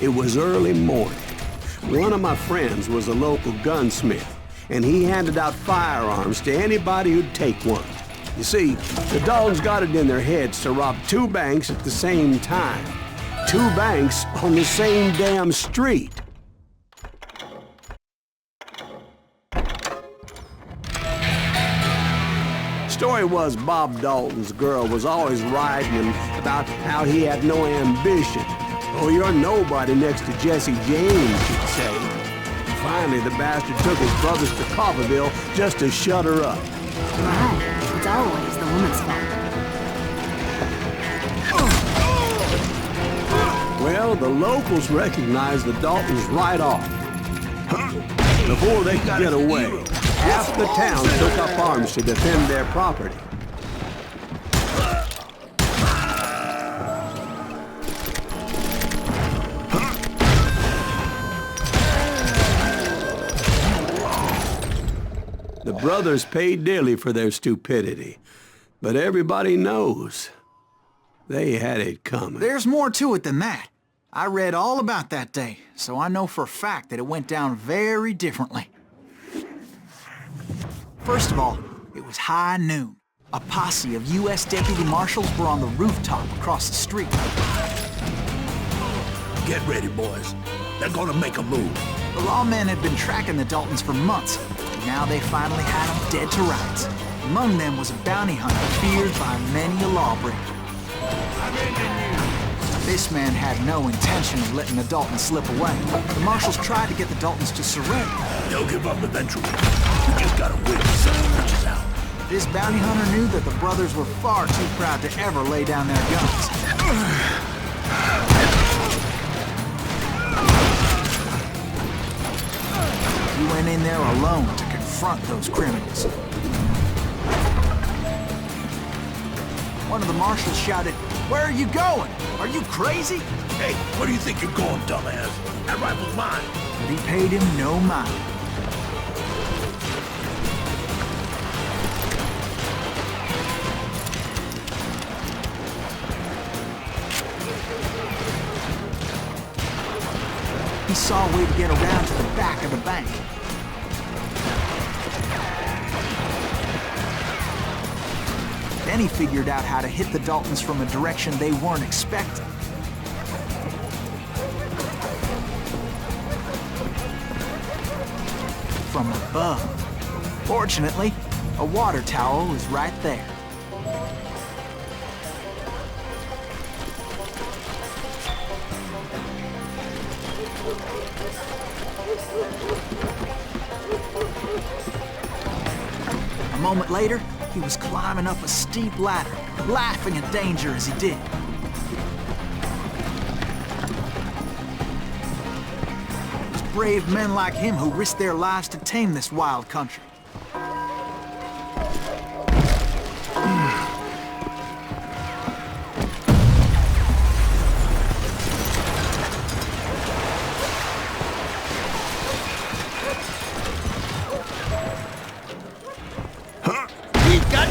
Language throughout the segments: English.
It was early morning. One of my friends was a local gunsmith, and he handed out firearms to anybody who'd take one. You see, the Daltons got it in their heads to rob two banks at the same time. Two banks on the same damn street. Story was Bob Dalton's girl was always riding him about how he had no ambition. Oh, you're nobody next to Jesse James, she'd say. Finally, the bastard took his brothers to Coffeyville just to shut her up. Right. It's always the woman's fault. Well, the locals recognized the Daltons right off. Before they could get away, half the town took up arms to defend their property. The brothers paid dearly for their stupidity, but everybody knows they had it coming. There's more to it than that. I read all about that day, so I know for a fact that it went down very differently. First of all, it was high noon. A posse of U.S. deputy marshals were on the rooftop across the street. Get ready, boys. They're gonna make a move. The lawmen had been tracking the Daltons for months. Now they finally had them dead to rights. Among them was a bounty hunter feared by many a lawbreaker. This man had no intention of letting the Daltons slip away. The marshals tried to get the Daltons to surrender. They'll give up eventually. You just gotta wait till something reaches out. This bounty hunter knew that the brothers were far too proud to ever lay down their guns. He went in there alone to confront those criminals. One of the marshals shouted, "Where are you going? Are you crazy?" Hey, where do you think you're going, dumbass? That rifle's mine. But he paid him no mind. He saw a way to get around to the back of the bank. Then he figured out how to hit the Daltons from a direction they weren't expecting. From above. Fortunately, a water tower was right there. A moment later, he was climbing up a steep ladder, laughing at danger as he did. It was brave men like him who risked their lives to tame this wild country.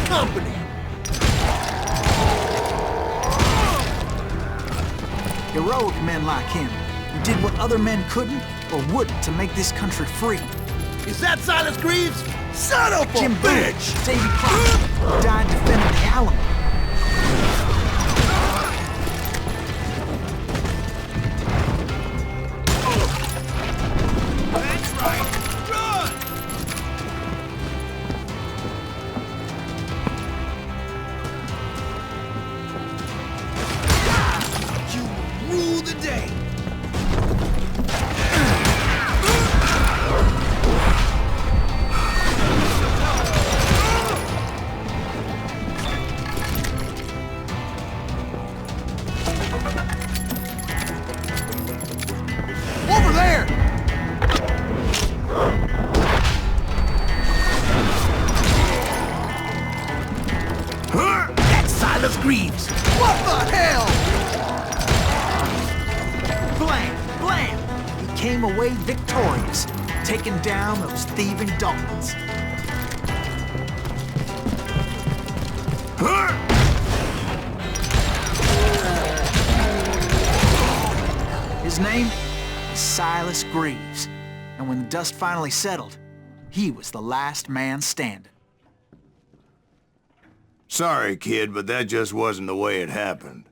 Company. Heroic men like him, who did what other men couldn't or wouldn't to make this country free. Is that Silas Greaves? Son of a Jim bitch! Davy Crockett, who died defending the Alamo. That's right. Run! Rule the day. Over there! That's Silas Greaves. What the hell? Blam! Blam! He came away victorious, taking down those thieving Daltons. His name is Silas Greaves, and when the dust finally settled, he was the last man standing. Sorry, kid, but that just wasn't the way it happened.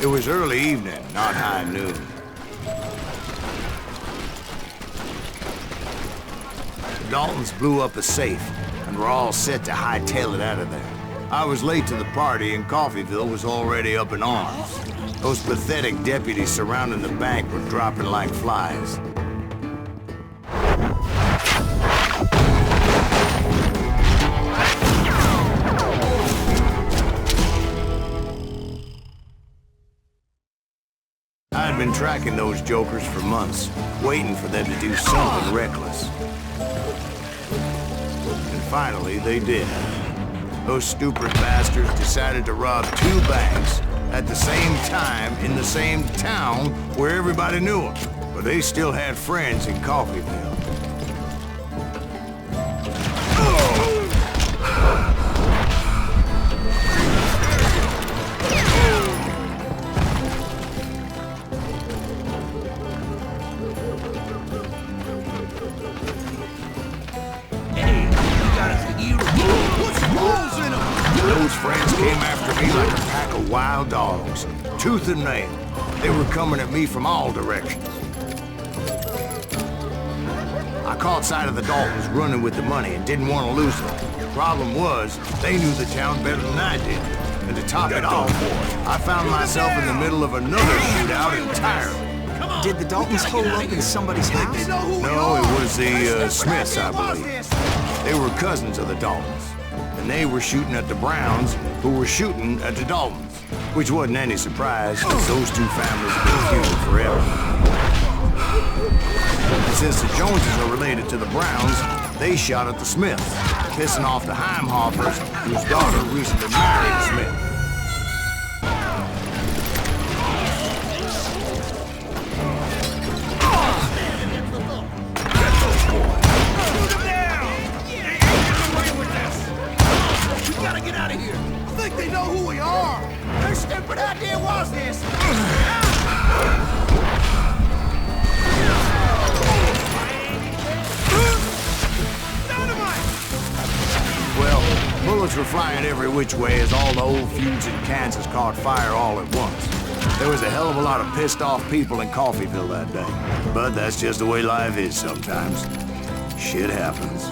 It was early evening, not high noon. The Daltons blew up a safe, and were all set to hightail it out of there. I was late to the party, and Coffeyville was already up in arms. Those pathetic deputies surrounding the bank were dropping like flies. I'd been tracking those jokers for months, waiting for them to do something reckless. And finally, they did. Those stupid bastards decided to rob 2 banks at the same time in the same town where everybody knew them. But they still had friends in Coffeyville. Those friends came after me like a pack of wild dogs, tooth and nail. They were coming at me from all directions. I caught sight of the Daltons running with the money and didn't want to lose them. Problem was, they knew the town better than I did. And to top it off, I found myself in the middle of another shootout entirely. Did the Daltons hole up in somebody's house? No, it was the Smiths, I believe. They were cousins of the Daltons. And they were shooting at the Browns, who were shooting at the Daltons. Which wasn't any surprise, because those 2 families have been feuding forever. And since the Joneses are related to the Browns, they shot at the Smiths, pissing off the Heimhoffers, whose daughter recently married a Smith. Bullets were flying every which way as all the old feuds in Kansas caught fire all at once. There was a hell of a lot of pissed off people in Coffeyville that day. But that's just the way life is sometimes. Shit happens.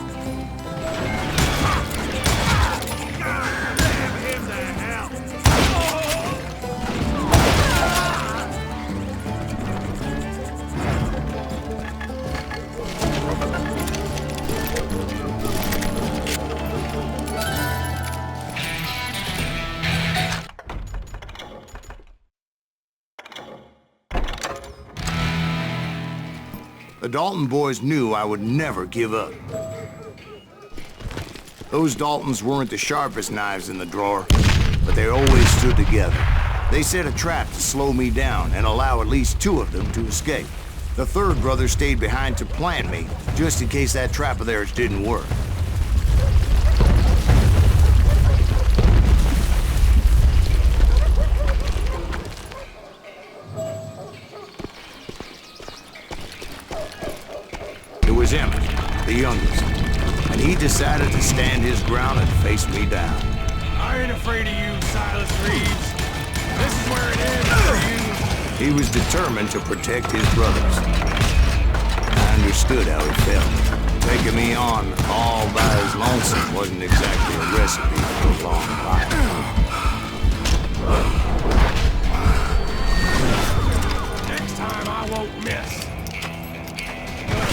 The Dalton boys knew I would never give up. Those Daltons weren't the sharpest knives in the drawer, but they always stood together. They set a trap to slow me down and allow at least 2 of them to escape. The 3rd brother stayed behind to plant me, just in case that trap of theirs didn't work. Was Emmett, the youngest, and he decided to stand his ground and face me down. I ain't afraid of you, Silas Reeves. This is where it ends for you. He was determined to protect his brothers. I understood how he felt. Taking me on all by his lonesome wasn't exactly a recipe for a long life. Next time I won't miss.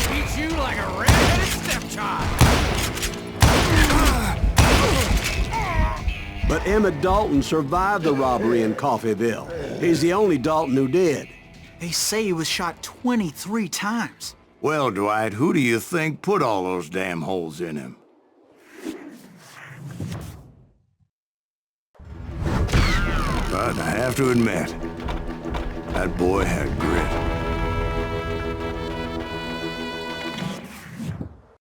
Beat you like a red-headed stepchild. But Emmett Dalton survived the robbery in Coffeyville. He's the only Dalton who did. They say he was shot 23 times. Well, Dwight, who do you think put all those damn holes in him? But I have to admit, that boy had grit.